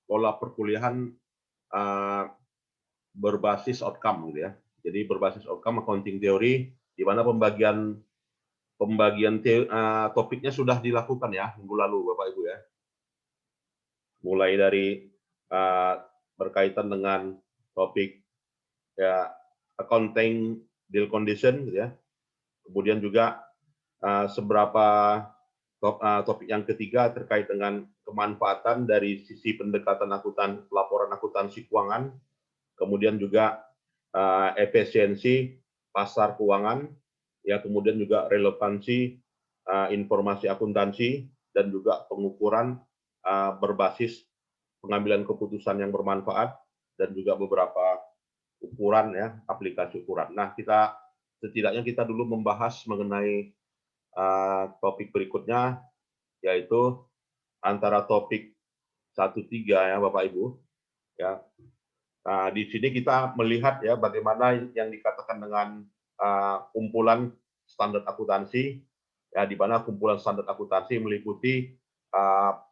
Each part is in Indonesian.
pola perkuliahan uh, berbasis outcome gitu ya. Jadi berbasis outcome accounting theory di mana topiknya sudah dilakukan ya minggu lalu Bapak Ibu ya. Mulai dari uh, berkaitan dengan topik ya accounting deal condition gitu ya. Kemudian juga topik yang ketiga terkait dengan kemanfaatan dari sisi pendekatan laporan akuntansi keuangan, kemudian juga efisiensi pasar keuangan, ya kemudian juga relevansi informasi akuntansi dan juga pengukuran berbasis pengambilan keputusan yang bermanfaat dan juga beberapa ukuran ya aplikasi ukuran. Nah setidaknya kita dulu membahas mengenai topik berikutnya yaitu antara topik 1-3 ya Bapak Ibu ya. Nah, di sini kita melihat ya bagaimana yang dikatakan dengan kumpulan standar akuntansi ya di mana kumpulan standar akuntansi meliputi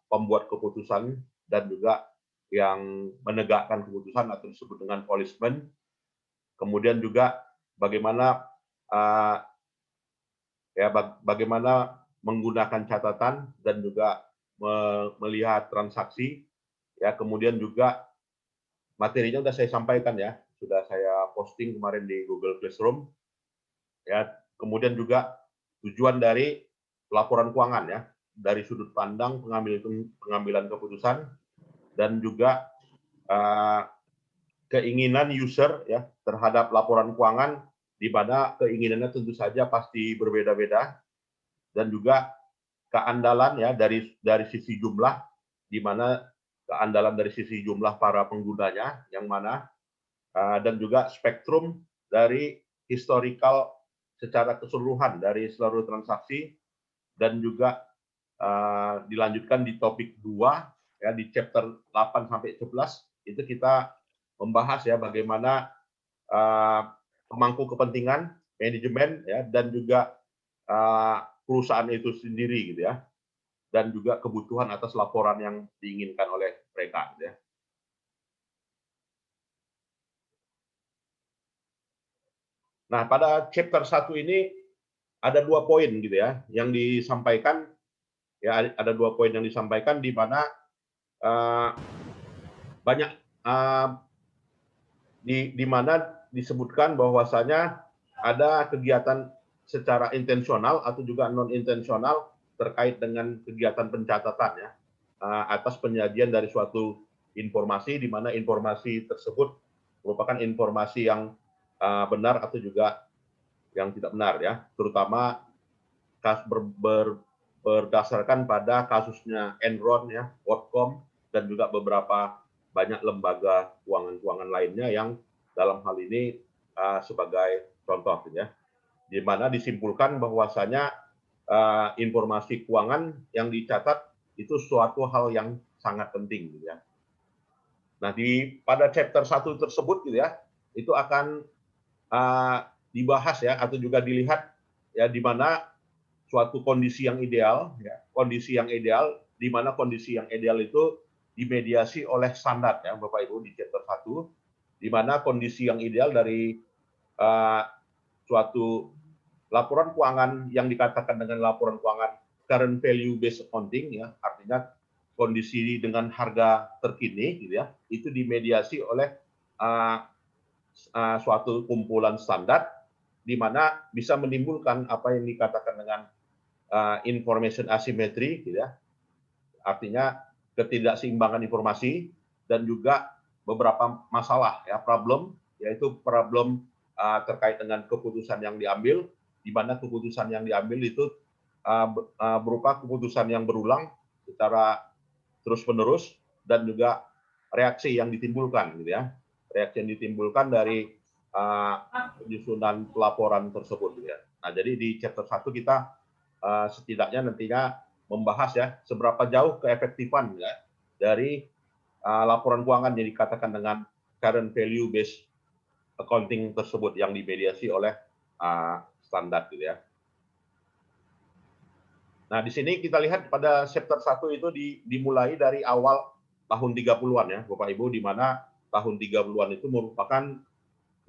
pembuat keputusan dan juga yang menegakkan keputusan atau disebut dengan policeman. Kemudian juga bagaimana bagaimana menggunakan catatan dan juga melihat transaksi ya, kemudian juga materinya sudah saya sampaikan ya, sudah saya posting kemarin di Google Classroom ya. Kemudian juga tujuan dari laporan keuangan ya, dari sudut pandang pengambilan keputusan dan juga keinginan user ya terhadap laporan keuangan, di mana keinginannya tentu saja pasti berbeda-beda, dan juga keandalan ya dari sisi jumlah, di mana keandalan dari sisi jumlah para penggunanya yang mana, dan juga spektrum dari historical secara keseluruhan dari seluruh transaksi, dan juga dilanjutkan di topik 2 ya di chapter 8 sampai 11 itu kita membahas ya bagaimana pemangku kepentingan, manajemen ya, dan juga perusahaan itu sendiri gitu ya, dan juga kebutuhan atas laporan yang diinginkan oleh mereka gitu ya. Nah, pada chapter 1 ini ada 2 poin gitu ya yang disampaikan ya, ada 2 poin yang disampaikan di mana banyak di mana disebutkan bahwasanya ada kegiatan secara intensional atau juga non intensional terkait dengan kegiatan pencatatan ya, atas penyajian dari suatu informasi, di mana informasi tersebut merupakan informasi yang benar atau juga yang tidak benar ya, terutama berdasarkan pada kasusnya Enron ya, Worldcom, dan juga beberapa banyak lembaga keuangan lainnya yang dalam hal ini sebagai contoh ya, di mana disimpulkan bahwasanya informasi keuangan yang dicatat itu suatu hal yang sangat penting gitu ya. Nah, pada chapter 1 tersebut gitu ya, itu akan dibahas ya atau juga dilihat ya di mana suatu kondisi yang ideal ya, kondisi yang ideal di mana kondisi yang ideal itu dimediasi oleh standar ya Bapak Ibu di chapter 1, di mana kondisi yang ideal dari suatu laporan keuangan yang dikatakan dengan laporan keuangan current value based accounting ya, artinya kondisi dengan harga terkini gitu ya, itu dimediasi oleh suatu kumpulan standar di mana bisa menimbulkan apa yang dikatakan dengan information asymmetry gitu ya, artinya ketidakseimbangan informasi, dan juga beberapa masalah ya, problem, yaitu problem terkait dengan keputusan yang diambil, di mana keputusan yang diambil itu berupa keputusan yang berulang secara terus-menerus, dan juga reaksi yang ditimbulkan gitu ya, reaksi yang ditimbulkan dari penyusunan pelaporan tersebut gitu ya. Nah, jadi di chapter 1 kita setidaknya nantinya membahas ya seberapa jauh keefektifan ya dari laporan keuangan yang dikatakan dengan current value based accounting tersebut yang dimediasi oleh standar gitu ya. Nah, di sini kita lihat pada chapter 1 itu dimulai dari awal tahun 30-an ya, Bapak Ibu, di mana tahun 30-an itu merupakan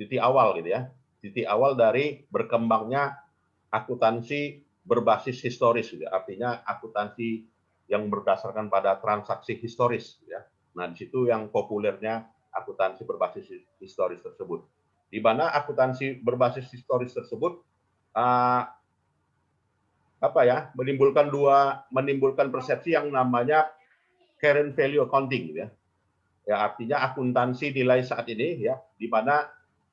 titik awal gitu ya. Titik awal dari berkembangnya akuntansi berbasis historis gitu. Artinya akuntansi yang berdasarkan pada transaksi historis gitu ya. Nah, di situ yang populernya akuntansi berbasis historis tersebut. Di mana akuntansi berbasis historis tersebut menimbulkan persepsi yang namanya current value accounting gitu ya. Ya, artinya akuntansi nilai saat ini ya, di mana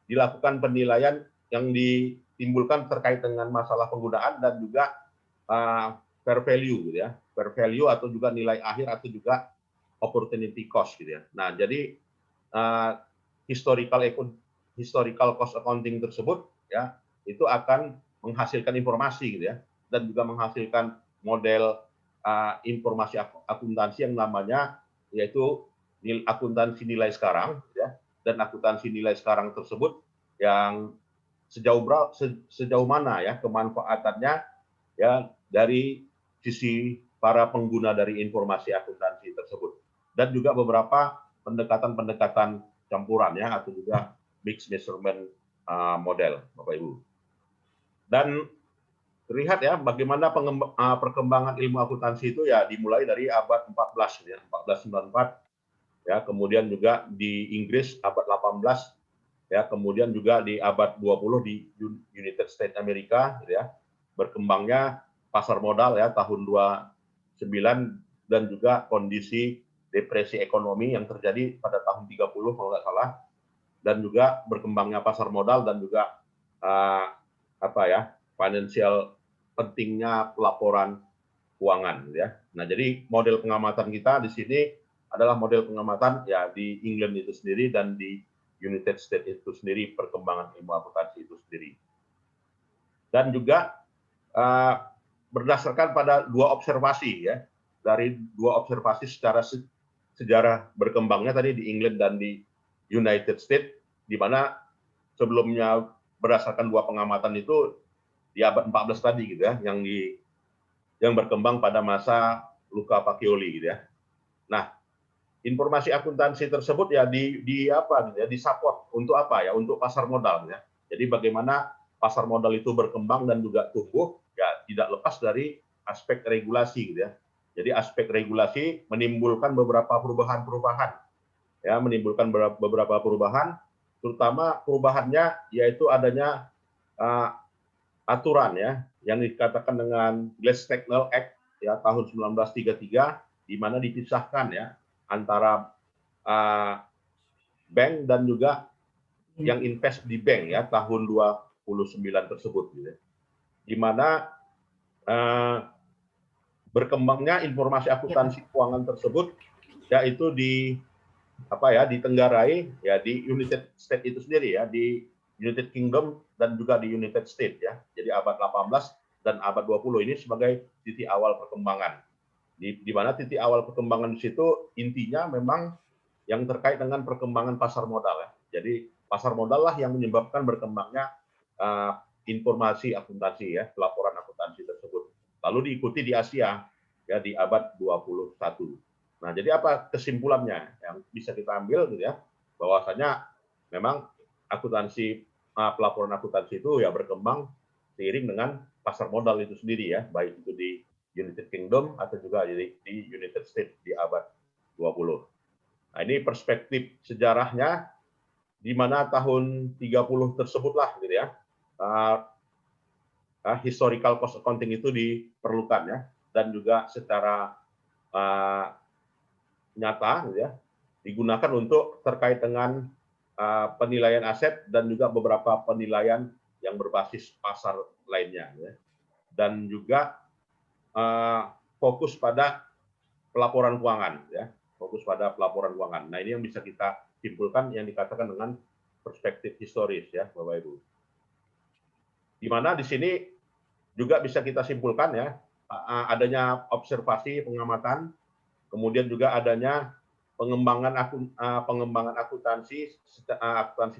dilakukan penilaian yang ditimbulkan terkait dengan masalah penggunaan dan juga fair value gitu ya. Fair value atau juga nilai akhir atau juga opportunity cost gitu ya. Nah, jadi historical cost accounting tersebut ya, itu akan menghasilkan informasi gitu ya, dan juga menghasilkan model informasi akuntansi yang namanya yaitu akuntansi nilai sekarang ya, dan akuntansi nilai sekarang tersebut yang sejauh mana ya kemanfaatannya ya dari sisi para pengguna dari informasi akuntansi tersebut, dan juga beberapa pendekatan-pendekatan campuran ya, atau juga mixed measurement model, Bapak Ibu. Dan terlihat ya bagaimana perkembangan ilmu akuntansi itu ya dimulai dari abad 14 ya, 1494 ya, kemudian juga di Inggris abad 18 ya, kemudian juga di abad 20 di United States Amerika gitu ya. Berkembangnya pasar modal ya tahun 29, dan juga kondisi depresi ekonomi yang terjadi pada tahun 30 kalau nggak salah, dan juga berkembangnya pasar modal dan juga financial, pentingnya pelaporan keuangan ya. Nah, jadi model pengamatan kita di sini adalah model pengamatan ya di England itu sendiri dan di United States itu sendiri, perkembangan ilmu akuntansi itu sendiri. Dan juga berdasarkan pada dua observasi ya, dari dua observasi secara sejarah berkembangnya tadi di England dan di United States, di mana sebelumnya berdasarkan dua pengamatan itu di abad 14 tadi gitu ya, yang berkembang pada masa Luca Pacioli gitu ya. Nah, informasi akuntansi tersebut ya disupport untuk apa ya? Untuk pasar modal ya. Jadi bagaimana pasar modal itu berkembang dan juga tumbuh ya tidak lepas dari aspek regulasi gitu ya. Jadi aspek regulasi menimbulkan beberapa perubahan-perubahan ya, menimbulkan beberapa perubahan, terutama perubahannya yaitu adanya aturan ya yang dikatakan dengan Glass-Steagall Act ya tahun 1933, di mana dipisahkan ya antara bank dan juga yang invest di bank ya tahun 29 tersebut gitu. Di mana berkembangnya informasi akuntansi keuangan tersebut yaitu ditenggarai ya di United States itu sendiri ya, di United Kingdom dan juga di United States ya. Jadi abad 18 dan abad 20 ini sebagai titik awal perkembangan. Di mana titik awal perkembangan di situ intinya memang yang terkait dengan perkembangan pasar modal ya. Jadi pasar modal lah yang menyebabkan berkembangnya informasi akuntansi ya, pelaporan akuntansi tersebut. Lalu diikuti di Asia ya di abad 21. Nah, jadi apa kesimpulannya yang bisa kita ambil gitu ya? Bahwasanya memang akuntansi, pelaporan akuntansi itu ya berkembang seiring dengan pasar modal itu sendiri ya, baik itu di United Kingdom atau juga di United States di abad 20. Nah, ini perspektif sejarahnya di mana tahun 30 tersebutlah gitu ya. Historical cost accounting itu diperlukan ya, dan juga secara nyata gitu ya, digunakan untuk terkait dengan penilaian aset dan juga beberapa penilaian yang berbasis pasar lainnya ya. Dan juga fokus pada pelaporan keuangan ya, fokus pada pelaporan keuangan. Nah, ini yang bisa kita simpulkan yang dikatakan dengan perspektif historis ya, Bapak Ibu. Di mana di sini juga bisa kita simpulkan ya, adanya observasi pengamatan, kemudian juga adanya pengembangan akuntansi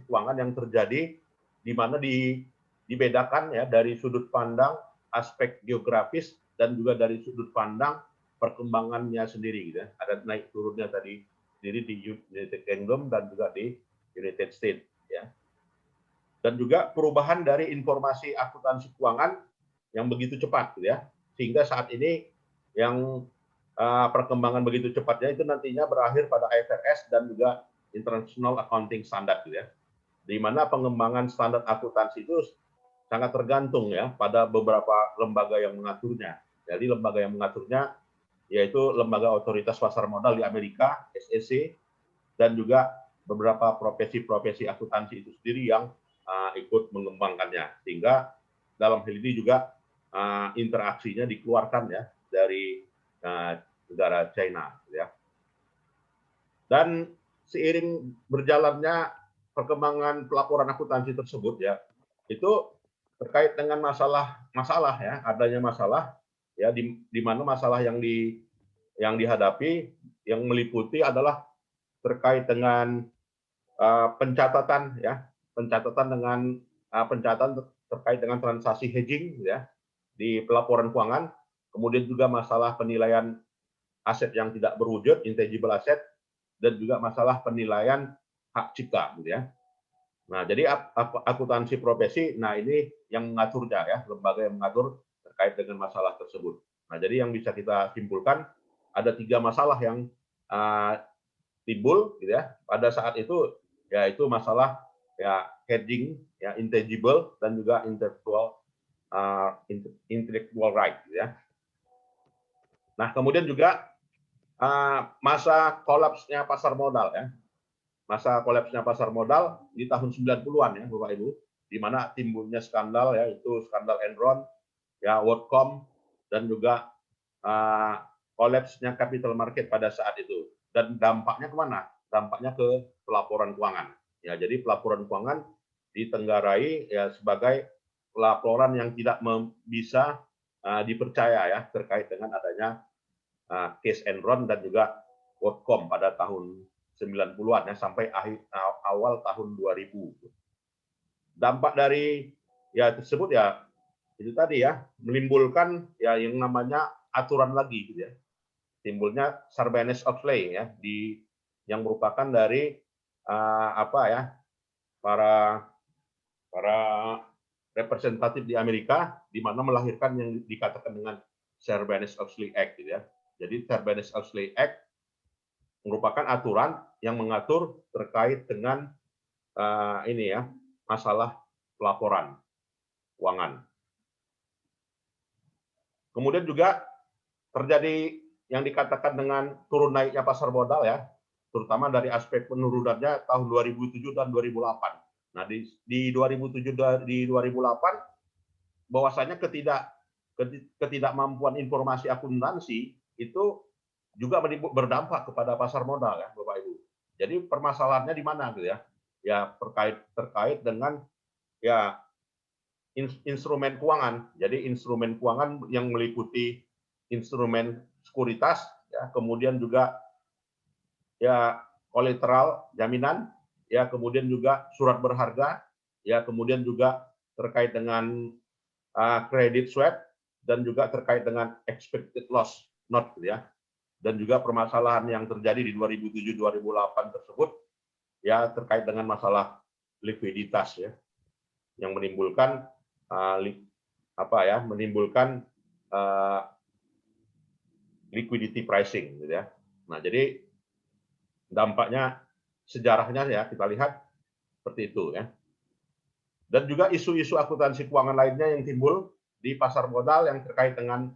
keuangan yang terjadi, di mana dibedakan ya dari sudut pandang aspek geografis dan juga dari sudut pandang perkembangannya sendiri gitu ya. Ada naik turunnya tadi sendiri di United Kingdom dan juga di United States, ya. Dan juga perubahan dari informasi akuntansi keuangan yang begitu cepat, gitu ya, sehingga saat ini yang perkembangan begitu cepatnya itu nantinya berakhir pada IFRS dan juga International Accounting Standard, gitu ya, di mana pengembangan standar akuntansi itu sangat tergantung ya pada beberapa lembaga yang mengaturnya. Jadi lembaga yang mengaturnya yaitu lembaga otoritas pasar modal di Amerika, SEC, dan juga beberapa profesi-profesi akuntansi itu sendiri yang ikut mengembangkannya. Sehingga dalam hal ini juga interaksinya dikeluarkan ya dari negara China, ya. Dan seiring berjalannya perkembangan pelaporan akuntansi tersebut ya, itu terkait dengan masalah ya, adanya masalah ya, di mana masalah yang dihadapi yang meliputi adalah terkait dengan pencatatan ya, pencatatan terkait dengan transaksi hedging ya di pelaporan keuangan, kemudian juga masalah penilaian aset yang tidak berwujud, intangible asset, dan juga masalah penilaian hak cipta, gitu ya. Nah, jadi akuntansi profesi, nah ini yang mengaturnya ya, lembaga yang mengatur terkait dengan masalah tersebut. Nah, jadi yang bisa kita simpulkan ada 3 masalah yang timbul, gitu ya, pada saat itu, yaitu masalah ya hedging, ya intangible dan juga intellectual right, gitu ya. Nah, kemudian juga masa kolapsnya pasar modal ya. Masa kolapsnya pasar modal di tahun 90-an ya, Bapak Ibu, di mana timbulnya skandal ya, itu skandal Enron, ya WorldCom, dan juga kolapsnya capital market pada saat itu. Dan dampaknya kemana? Dampaknya ke pelaporan keuangan. Ya, jadi pelaporan keuangan ditenggarai ya sebagai pelaporan yang tidak bisa dipercaya ya terkait dengan adanya case Enron dan juga WorldCom pada tahun 90-an ya sampai awal tahun 2000. Dampak dari ya tersebut ya itu tadi ya menimbulkan ya yang namanya aturan lagi gitu ya. Timbulnya Sarbanes-Oxley ya yang merupakan dari apa ya para representatif di Amerika di mana melahirkan yang dikatakan dengan Sarbanes-Oxley Act gitu ya. Jadi Sarbanes-Oxley Act merupakan aturan yang mengatur terkait dengan ini ya masalah pelaporan keuangan. Kemudian juga terjadi yang dikatakan dengan turun naiknya pasar modal ya, terutama dari aspek penurunannya tahun 2007 dan 2008. Nah di 2007 dan di 2008 bahwasanya ketidakmampuan informasi akuntansi itu juga berdampak kepada pasar modal ya Bapak Ibu. Jadi permasalahannya di mana gitu ya? Ya terkait dengan ya instrumen keuangan. Jadi instrumen keuangan yang meliputi instrumen sekuritas ya, kemudian juga ya kolateral jaminan, ya kemudian juga surat berharga, ya kemudian juga terkait dengan credit swap dan juga terkait dengan expected loss note ya. Dan juga permasalahan yang terjadi di 2007-2008 tersebut ya terkait dengan masalah likuiditas ya yang menimbulkan menimbulkan liquidity pricing gitu ya. Nah, jadi dampaknya sejarahnya ya kita lihat seperti itu ya. Dan juga isu-isu akuntansi keuangan lainnya yang timbul di pasar modal yang terkait dengan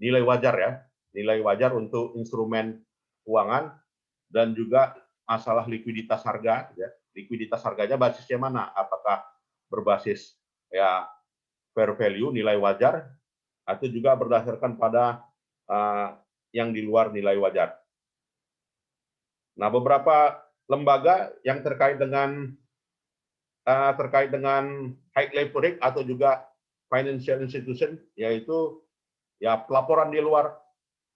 nilai wajar ya, nilai wajar untuk instrumen keuangan dan juga masalah likuiditas harga ya. Likuiditas harganya basisnya mana? Apakah berbasis ya fair value nilai wajar atau juga berdasarkan pada yang di luar nilai wajar. Nah, beberapa lembaga yang terkait dengan high leverage atau juga financial institution, yaitu ya pelaporan di luar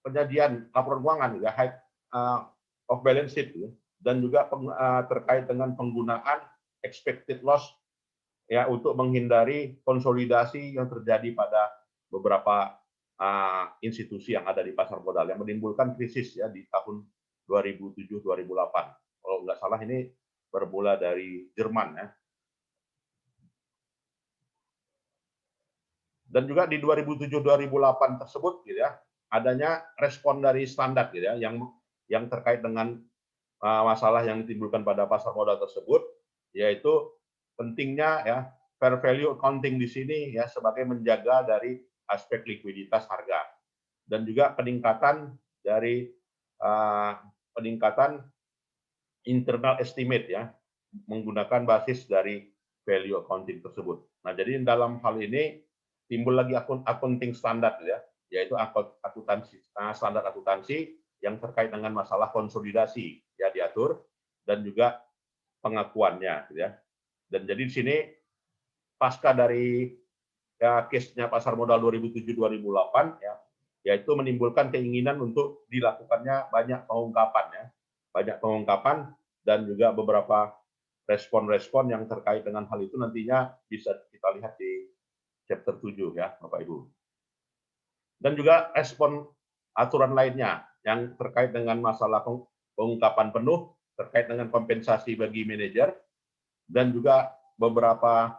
penyajian laporan keuangan ya high off balance sheet ya, dan juga terkait dengan penggunaan expected loss ya untuk menghindari konsolidasi yang terjadi pada beberapa institusi yang ada di pasar modal yang menimbulkan krisis ya di tahun 2007-2008. Kalau nggak salah ini bermula dari Jerman ya. Dan juga di 2007-2008 tersebut gitu ya, adanya respon dari standar gitu ya, yang terkait dengan masalah yang ditimbulkan pada pasar modal tersebut, yaitu pentingnya ya fair value accounting di sini ya sebagai menjaga dari aspek likuiditas harga dan juga peningkatan dari peningkatan internal estimate ya menggunakan basis dari value accounting tersebut. Nah, jadi dalam hal ini timbul lagi accounting standar ya, yaitu akuntansi standar akuntansi yang terkait dengan masalah konsolidasi ya diatur dan juga pengakuannya gitu ya. Dan jadi di sini pasca dari ya case-nya pasar modal 2007-2008 ya, yaitu menimbulkan keinginan untuk dilakukannya banyak pengungkapan ya. Banyak pengungkapan dan juga beberapa respon-respon yang terkait dengan hal itu nantinya bisa kita lihat di chapter 7 ya, Bapak Ibu. Dan juga respon aturan lainnya yang terkait dengan masalah pengungkapan penuh, terkait dengan kompensasi bagi manajer, dan juga beberapa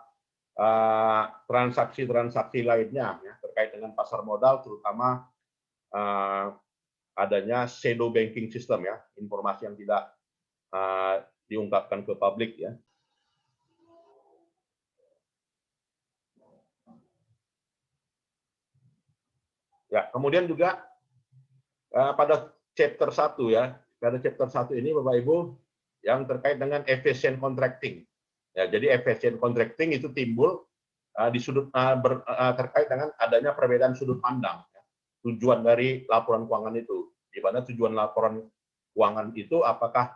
transaksi-transaksi lainnya ya, terkait dengan pasar modal, terutama adanya shadow banking system ya, informasi yang tidak diungkapkan ke publik ya. Ya, kemudian juga pada chapter 1 ya, pada chapter 1 ini Bapak Ibu yang terkait dengan efficient contracting. Ya, jadi efficient contracting itu timbul di sudut terkait dengan adanya perbedaan sudut pandang ya. Tujuan dari laporan keuangan itu. Di mana tujuan laporan keuangan itu apakah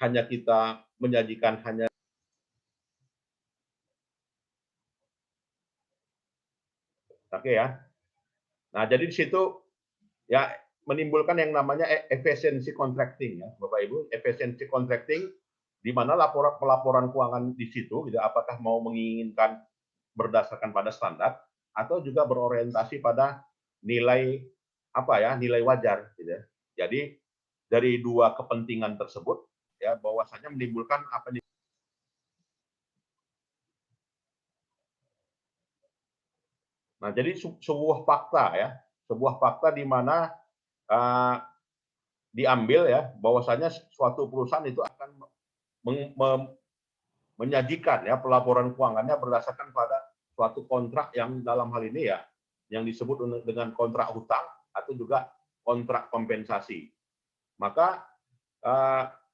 hanya kita menyajikan hanya oke ya. Nah, jadi di situ ya menimbulkan yang namanya efisiensi contracting ya, Bapak Ibu, efisiensi contracting di mana laporan keuangan di situ gitu, apakah mau menginginkan berdasarkan pada standar atau juga berorientasi pada nilai apa ya, nilai wajar gitu ya. Jadi dari dua kepentingan tersebut ya bahwasanya menimbulkan apa nih. Nah, jadi sebuah fakta ya, sebuah fakta di mana uh, diambil ya bahwasanya suatu perusahaan itu akan menyajikan ya pelaporan keuangannya berdasarkan pada suatu kontrak yang dalam hal ini ya yang disebut dengan kontrak hutang atau juga kontrak kompensasi. Maka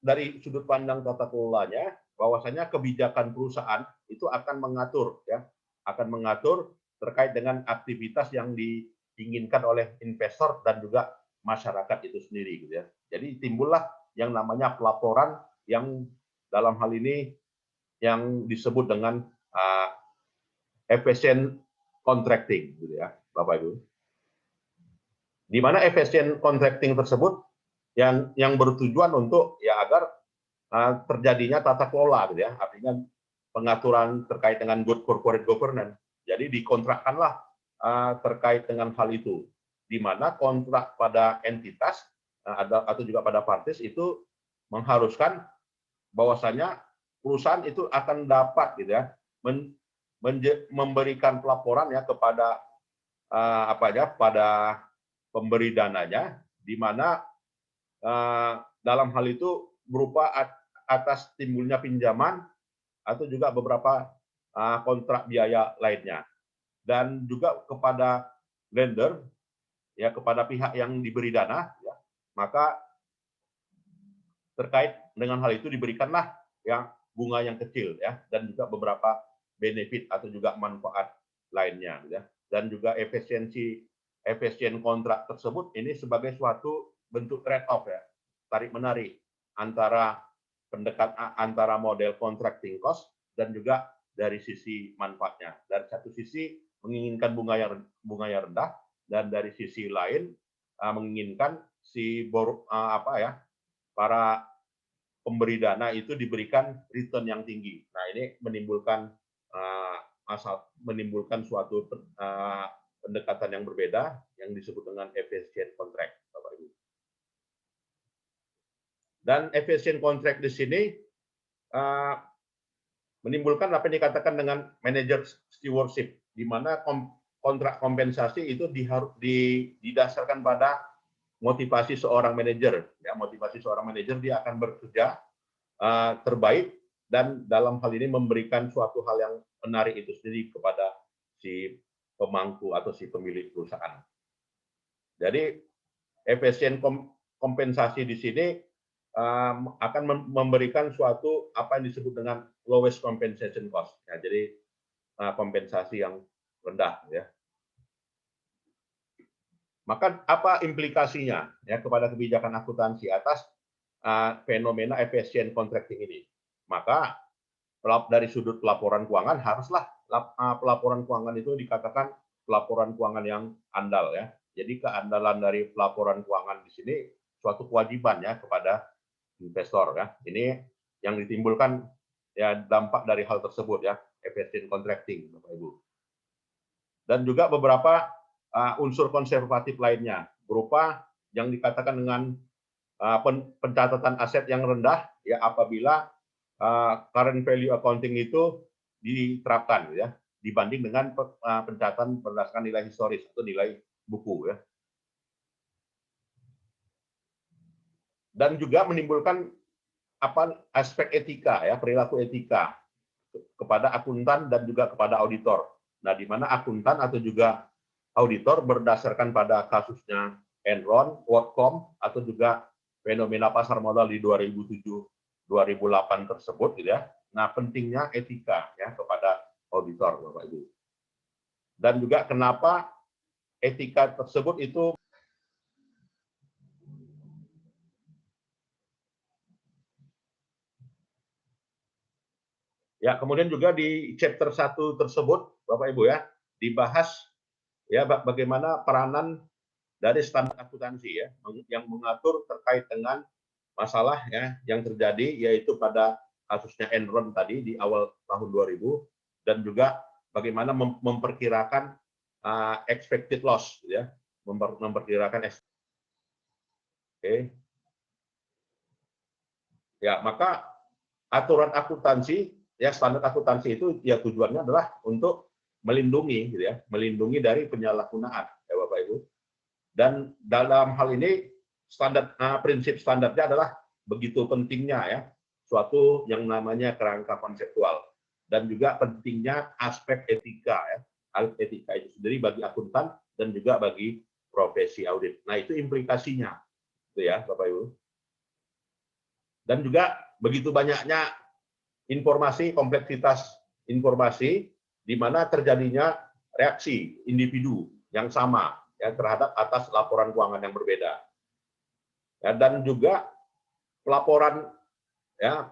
dari sudut pandang tata kelolanya bahwasanya kebijakan perusahaan itu akan mengatur ya akan mengatur terkait dengan aktivitas yang diinginkan oleh investor dan juga masyarakat itu sendiri gitu ya. Jadi timbullah yang namanya pelaporan yang dalam hal ini yang disebut dengan efficient contracting gitu ya, Bapak Ibu. Di mana efficient contracting tersebut yang bertujuan untuk ya agar terjadinya tata kelola gitu ya, artinya pengaturan terkait dengan good corporate governance. Jadi dikontrakkanlah terkait dengan hal itu, di mana kontrak pada entitas atau juga pada parties itu mengharuskan bahwasanya perusahaan itu akan dapat gitu ya memberikan pelaporan ya kepada apa ya pada pemberi dananya, di mana dalam hal itu berupa atas timbulnya pinjaman atau juga beberapa kontrak biaya lainnya, dan juga kepada lender ya kepada pihak yang diberi dana ya, maka terkait dengan hal itu diberikanlah yang bunga yang kecil ya dan juga beberapa benefit atau juga manfaat lainnya ya. Dan juga efisien kontrak tersebut ini sebagai suatu bentuk trade off ya, tarik menarik antara antara model contracting cost dan juga dari sisi manfaatnya. Dari satu sisi menginginkan bunga yang rendah dan dari sisi lain menginginkan si apa ya para pemberi dana itu diberikan return yang tinggi. Nah, ini menimbulkan menimbulkan suatu pendekatan yang berbeda yang disebut dengan efficient contract, Bapak Ibu. Dan efficient contract di sini menimbulkan apa yang dikatakan dengan manager stewardship, di mana kontrak kompensasi itu didasarkan pada motivasi seorang manajer. Ya, motivasi seorang manajer, dia akan bekerja terbaik dan dalam hal ini memberikan suatu hal yang menarik itu sendiri kepada si pemangku atau si pemilik perusahaan. Jadi efisien kompensasi di sini akan memberikan suatu apa yang disebut dengan lowest compensation cost. Ya, jadi kompensasi yang rendah. Ya. Maka apa implikasinya ya kepada kebijakan akuntansi atas fenomena efisien contracting ini? Maka dari sudut pelaporan keuangan haruslah pelaporan keuangan itu dikatakan pelaporan keuangan yang andal ya. Jadi keandalan dari pelaporan keuangan di sini suatu kewajiban ya kepada investor ya. Ini yang ditimbulkan ya dampak dari hal tersebut ya, efisien contracting Bapak Ibu. Dan juga beberapa unsur konservatif lainnya berupa yang dikatakan dengan pencatatan aset yang rendah ya apabila current value accounting itu diterapkan ya dibanding dengan pencatatan berdasarkan nilai historis atau nilai buku ya. Dan juga menimbulkan aspek etika ya, perilaku etika kepada akuntan dan juga kepada auditor. Nah, di mana akuntan atau juga auditor berdasarkan pada kasusnya Enron, WorldCom atau juga fenomena pasar modal di 2007-2008 tersebut gitu ya. Nah, pentingnya etika ya kepada auditor Bapak Ibu. Dan juga kenapa etika tersebut itu ya, kemudian juga di chapter 1 tersebut Bapak Ibu ya, dibahas ya bagaimana peranan dari standar akuntansi ya yang mengatur terkait dengan masalah ya yang terjadi yaitu pada kasusnya Enron tadi di awal tahun 2000 dan juga bagaimana memperkirakan expected loss ya, memperkirakan ya, maka aturan akuntansi ya standar akuntansi itu ya tujuannya adalah untuk melindungi gitu ya, melindungi dari penyalahgunaan ya Bapak Ibu. Dan dalam hal ini standar prinsip standarnya adalah begitu pentingnya ya suatu yang namanya kerangka konseptual dan juga pentingnya aspek etika ya. Etika itu sendiri bagi akuntan dan juga bagi profesi audit. Nah, itu implikasinya itu ya Bapak Ibu. Dan juga begitu banyaknya informasi, kompleksitas informasi di mana terjadinya reaksi individu yang sama ya terhadap atas laporan keuangan yang berbeda. Ya, dan juga pelaporan ya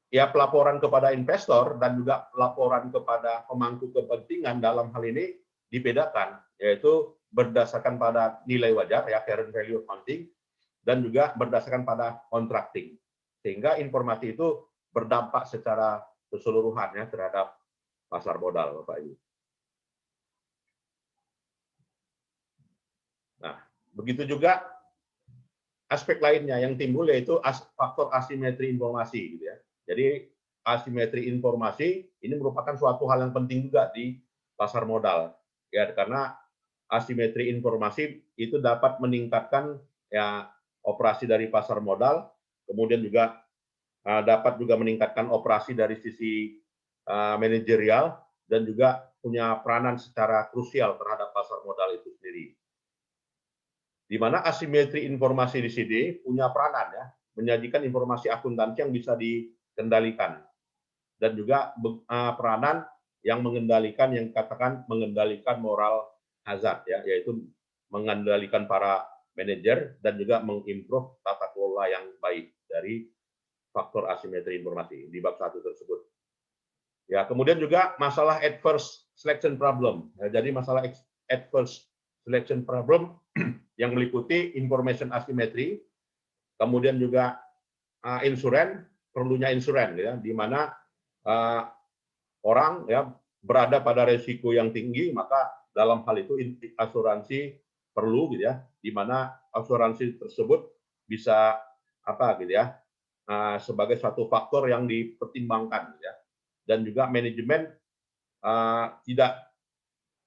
pelaporan kepada investor dan juga pelaporan kepada pemangku kepentingan dalam hal ini dibedakan, yaitu berdasarkan pada nilai wajar ya current value accounting dan juga berdasarkan pada contracting. Sehingga informasi itu berdampak secara keseluruhan ya terhadap pasar modal Bapak Ibu. Nah, begitu juga aspek lainnya yang timbul yaitu faktor asimetri informasi gitu ya. Jadi asimetri informasi ini merupakan suatu hal yang penting juga di pasar modal ya karena asimetri informasi itu dapat meningkatkan ya operasi dari pasar modal, kemudian juga dapat juga meningkatkan operasi dari sisi manajerial dan juga punya peranan secara krusial terhadap pasar modal itu sendiri. Di mana asimetri informasi di sini punya peranan ya, menyajikan informasi akuntansi yang bisa dikendalikan dan juga peranan yang mengendalikan yang katakan mengendalikan moral hazard ya, yaitu mengendalikan para manajer dan juga mengimprove tata kelola yang baik dari faktor asimetri informasi di bab 1 tersebut. Ya, kemudian juga masalah adverse selection problem. Ya, jadi masalah adverse selection problem yang meliputi information asymmetry, kemudian juga insuran, perlunya insuran ya, di mana orang ya berada pada resiko yang tinggi, maka dalam hal itu asuransi perlu gitu ya, di mana asuransi tersebut bisa apa gitu ya, sebagai suatu faktor yang dipertimbangkan ya. Dan juga manajemen tidak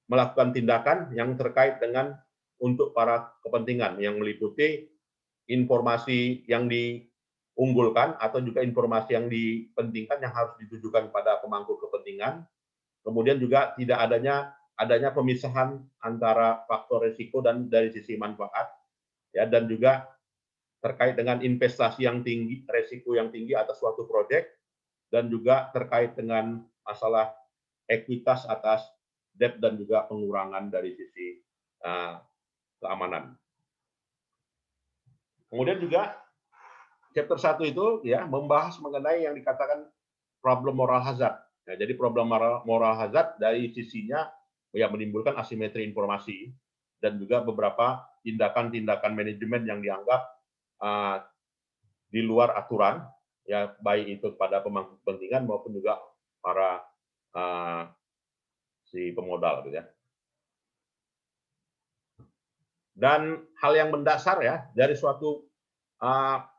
melakukan tindakan yang terkait dengan untuk para kepentingan yang meliputi informasi yang diunggulkan atau juga informasi yang dipentingkan yang harus ditujukan pada pemangku kepentingan. Kemudian juga tidak adanya pemisahan antara faktor risiko dan dari sisi manfaat ya, dan juga terkait dengan investasi yang tinggi, risiko yang tinggi atas suatu proyek, dan juga terkait dengan masalah ekuitas atas debt dan juga pengurangan dari sisi keamanan. Kemudian juga chapter 1 itu ya membahas mengenai yang dikatakan problem moral hazard. Ya, jadi problem moral hazard dari sisinya ya menimbulkan asimetri informasi dan juga beberapa tindakan-tindakan manajemen yang dianggap di luar aturan, ya baik itu pada pemangku kepentingan maupun juga para si pemodal, gitu ya. Dan hal yang mendasar ya dari suatu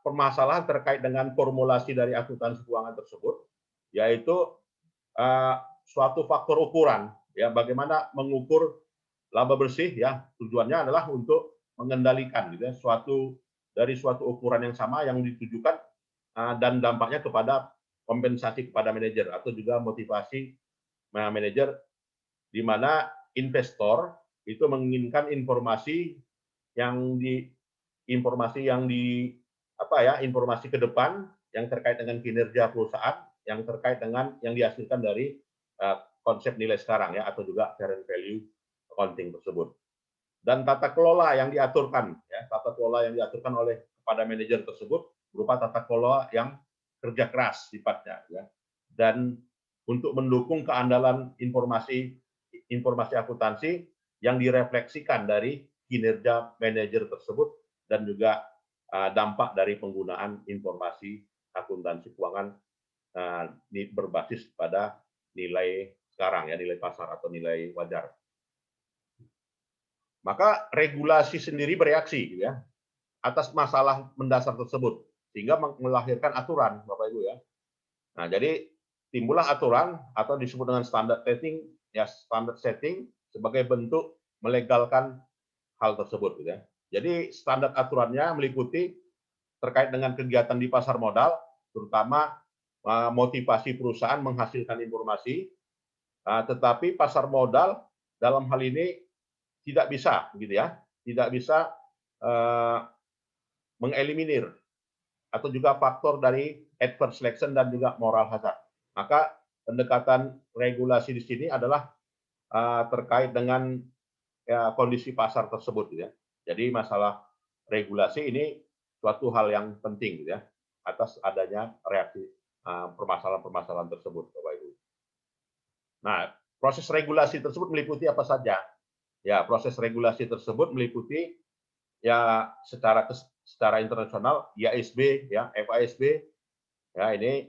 permasalahan terkait dengan formulasi dari akuntansi keuangan tersebut, yaitu suatu faktor ukuran, ya bagaimana mengukur laba bersih, ya tujuannya adalah untuk mengendalikan gitu ya, dari suatu ukuran yang sama yang ditujukan dan dampaknya kepada kompensasi kepada manajer atau juga motivasi manajer, di mana investor itu menginginkan informasi yang informasi ke depan yang terkait dengan kinerja perusahaan, yang terkait dengan yang dihasilkan dari konsep nilai sekarang ya, atau juga current value accounting tersebut. Dan tata kelola yang diaturkan ya, tata kelola yang diaturkan oleh kepada manajer tersebut berupa tata kelola yang kerja keras sifatnya ya. Dan untuk mendukung keandalan informasi akuntansi yang direfleksikan dari kinerja manajer tersebut dan juga dampak dari penggunaan informasi akuntansi keuangan berbasis pada nilai sekarang ya, nilai pasar atau nilai wajar. Maka regulasi sendiri bereaksi gitu ya atas masalah mendasar tersebut sehingga melahirkan aturan, Bapak Ibu ya. Nah, jadi timbullah aturan atau disebut dengan standard setting ya, standard setting sebagai bentuk melegalkan hal tersebut gitu ya. Jadi standar aturannya meliputi terkait dengan kegiatan di pasar modal, terutama motivasi perusahaan menghasilkan informasi, tetapi pasar modal dalam hal ini tidak bisa gitu ya, tidak bisa mengeliminir atau juga faktor dari adverse selection dan juga moral hazard. Maka pendekatan regulasi di sini adalah terkait dengan ya, kondisi pasar tersebut gitu ya. Jadi masalah regulasi ini suatu hal yang penting gitu ya atas adanya reaksi permasalahan-permasalahan tersebut, Bapak Ibu. Nah, proses regulasi tersebut meliputi apa saja? Ya, proses regulasi tersebut meliputi ya secara internasional IASB ya, FASB ya, ini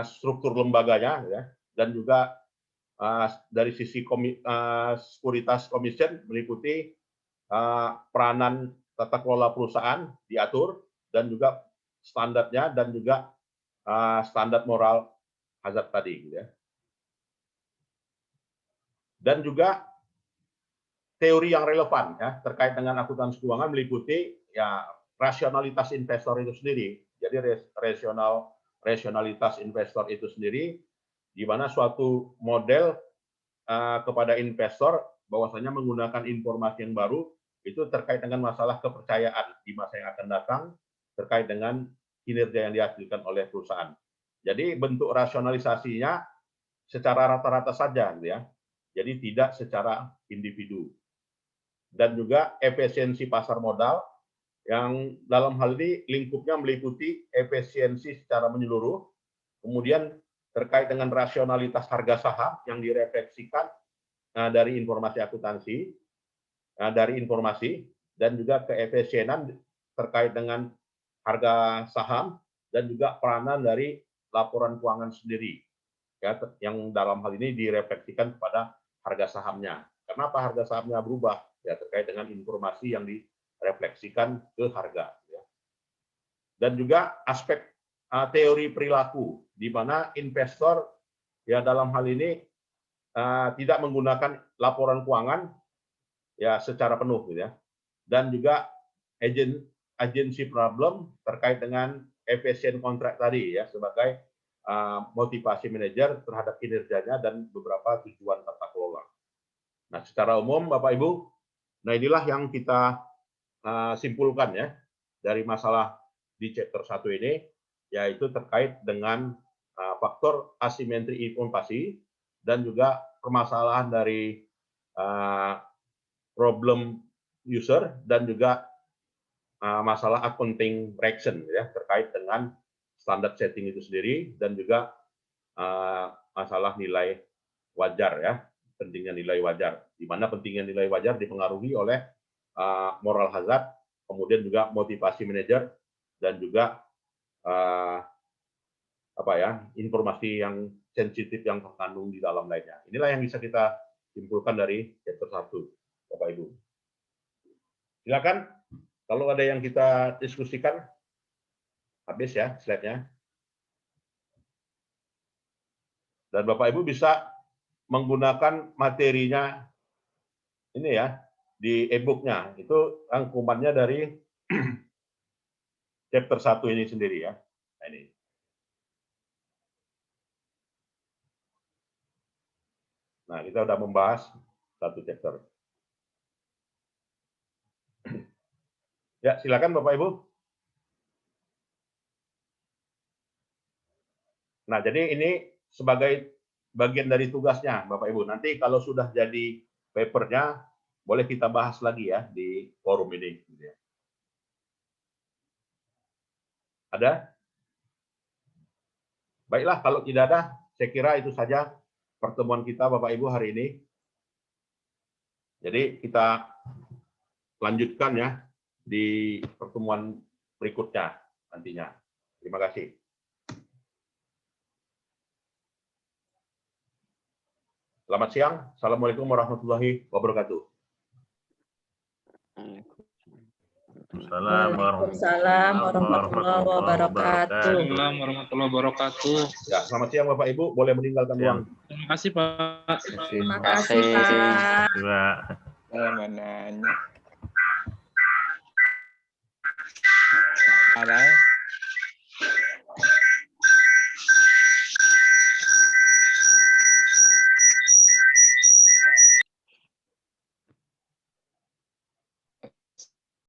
struktur lembaganya ya, dan juga dari sisi sekuritas commission meliputi peranan tata kelola perusahaan diatur dan juga standarnya dan juga standar moral hazard tadi gitu ya. Dan juga teori yang relevan ya terkait dengan akuntansi keuangan meliputi ya rasionalitas investor itu sendiri. Jadi rasionalitas investor itu sendiri di mana suatu model kepada investor bahwasanya menggunakan informasi yang baru itu terkait dengan masalah kepercayaan di masa yang akan datang terkait dengan kinerja yang dihasilkan oleh perusahaan. Jadi bentuk rasionalisasinya secara rata-rata saja gitu ya. Jadi tidak secara individu. Dan juga efisiensi pasar modal yang dalam hal ini lingkupnya meliputi efisiensi secara menyeluruh, kemudian terkait dengan rasionalitas harga saham yang direfleksikan dari informasi akuntansi, dari informasi, dan juga keefisienan terkait dengan harga saham dan juga peranan dari laporan keuangan sendiri, ya, yang dalam hal ini direfleksikan kepada harga sahamnya. Kenapa harga sahamnya berubah? Ya terkait dengan informasi yang direfleksikan ke harga. Ya. dan juga aspek teori perilaku, di mana investor ya dalam hal ini tidak menggunakan laporan keuangan ya secara penuh, gitu ya. Dan juga agency problem terkait dengan efisien kontrak tadi ya sebagai motivasi manajer terhadap kinerjanya dan beberapa tujuan tata kelola. Nah, secara umum Bapak Ibu, nah inilah yang kita simpulkan ya dari masalah di chapter 1 ini, yaitu terkait dengan faktor asimetri informasi dan juga permasalahan dari problem user dan juga masalah accounting correction ya terkait dengan standar setting itu sendiri dan juga masalah nilai wajar ya, pentingnya nilai wajar, di mana pentingnya nilai wajar dipengaruhi oleh moral hazard, kemudian juga motivasi manajer dan juga informasi yang sensitif yang terkandung di dalam lainnya. Inilah yang bisa kita simpulkan dari chapter 1, Bapak Ibu. Silakan kalau ada yang kita diskusikan. Habis ya slide-nya. Dan Bapak Ibu bisa menggunakan materinya ini ya di e-book-nya. Itu rangkumannya dari chapter 1 ini sendiri ya. Nah, ini. Nah, kita sudah membahas satu chapter. Ya, silakan Bapak Ibu. Nah, jadi ini sebagai bagian dari tugasnya, Bapak Ibu. Nanti kalau sudah jadi papernya, boleh kita bahas lagi ya di forum ini. Ada? Baiklah, kalau tidak ada, saya kira itu saja pertemuan kita Bapak Ibu hari ini. Jadi kita lanjutkan ya di pertemuan berikutnya nantinya. Terima kasih. Selamat siang. Assalamualaikum warahmatullahi wabarakatuh. Waalaikumsalam warahmatullahi wabarakatuh. Waalaikumsalam warahmatullahi wabarakatuh. Ya, selamat siang Bapak Ibu. Boleh meninggalkan ruang. Terima kasih Pak. Terima kasih Pak. Saya mau nanya. Ada